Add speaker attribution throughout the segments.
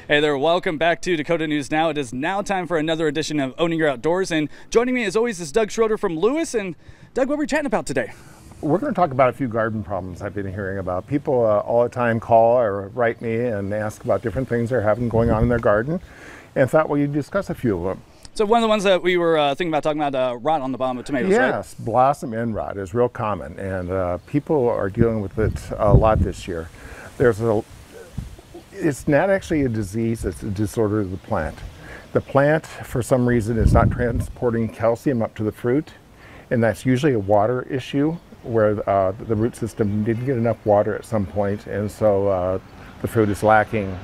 Speaker 1: Hey there, welcome back to Dakota News Now. It is now time for another edition of Owning Your Outdoors, and joining me as always is Doug Schroeder from Lewis. And Doug, what were we chatting about today?
Speaker 2: We're going to talk about a few garden problems I've been hearing about. People all the time call or write me and ask about different things they're having going on in their garden, and thought, well, you'd discuss a few of them.
Speaker 1: So one of the ones that we were thinking about talking about, rot on the bottom of tomatoes, right?
Speaker 2: Yes, blossom end rot is real common, and people are dealing with it a lot this year. It's not actually a disease, it's a disorder of the plant. The plant, for some reason, is not transporting calcium up to the fruit, and that's usually a water issue where the root system didn't get enough water at some point, and so the fruit is lacking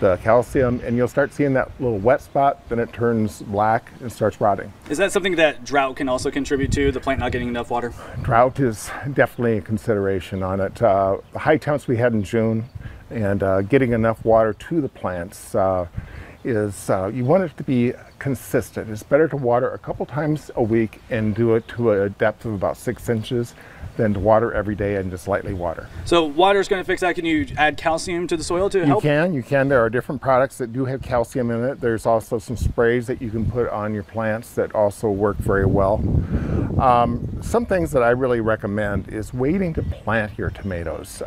Speaker 2: the calcium, and you'll start seeing that little wet spot, then it turns black and starts rotting.
Speaker 1: Is that something that drought can also contribute to, the plant not getting enough water?
Speaker 2: Drought is definitely a consideration on it. The high temps we had in June and getting enough water to the plants you want it to be consistent. It's better to water a couple times a week and do it to a depth of about 6 inches than to water every day and just lightly water.
Speaker 1: So water is going to fix that. Can you add calcium to the soil to help?
Speaker 2: You can. There are different products that do have calcium in it. There's also some sprays that you can put on your plants that also work very well. Some things that I really recommend is waiting to plant your tomatoes.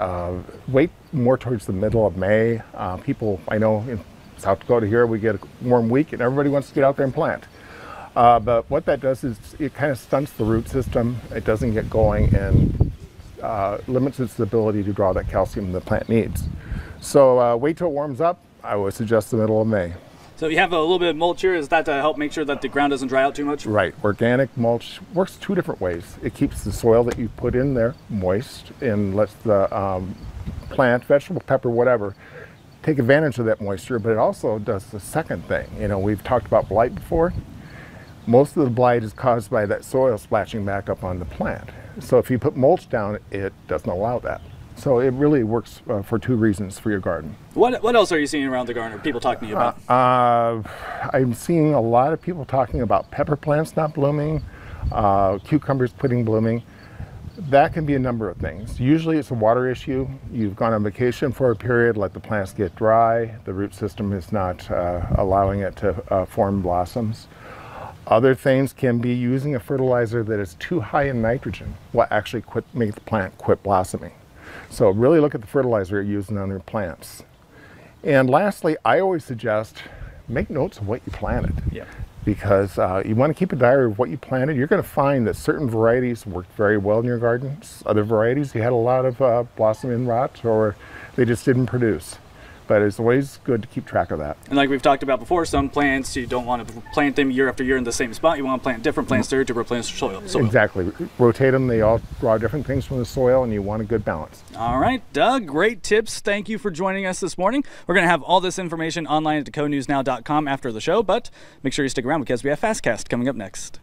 Speaker 2: Wait more towards the middle of May. I know in South Dakota here, we get a warm week and everybody wants to get out there and plant. But what that does is it kind of stunts the root system. It doesn't get going and limits its ability to draw that calcium the plant needs. So wait till it warms up. I would suggest the middle of May.
Speaker 1: So you have a little bit of mulch here. Is that to help make sure that the ground doesn't dry out too much?
Speaker 2: Right. Organic mulch works two different ways. It keeps the soil that you put in there moist and lets the plant, vegetable, pepper, whatever, take advantage of that moisture, but it also does the second thing. You know, we've talked about blight before. Most of the blight is caused by that soil splashing back up on the plant. So if you put mulch down, it doesn't allow that. So it really works for two reasons for your garden.
Speaker 1: What else are you seeing around the garden, or people talking to you about?
Speaker 2: I'm seeing a lot of people talking about pepper plants not blooming, cucumbers quitting blooming. That can be a number of things. Usually it's a water issue. You've gone on vacation for a period, let the plants get dry. The root system is not allowing it to form blossoms. Other things can be using a fertilizer that is too high in nitrogen will actually make the plant quit blossoming. So really look at the fertilizer you're using on your plants. And lastly, I always suggest make notes of what you planted.
Speaker 1: Yeah. Because
Speaker 2: you want to keep a diary of what you planted. You're going to find that certain varieties worked very well in your gardens. Other varieties, you had a lot of blossom end rot, or they just didn't produce. But it's always good to keep track of that.
Speaker 1: And like we've talked about before, some plants, you don't want to plant them year after year in the same spot. You want to plant different plants there to replenish the soil.
Speaker 2: Exactly. Rotate them. They all draw different things from the soil, and you want a good balance.
Speaker 1: All right, Doug, great tips. Thank you for joining us this morning. We're going to have all this information online at dakotanewsnow.com after the show, but make sure you stick around because we have Fastcast coming up next.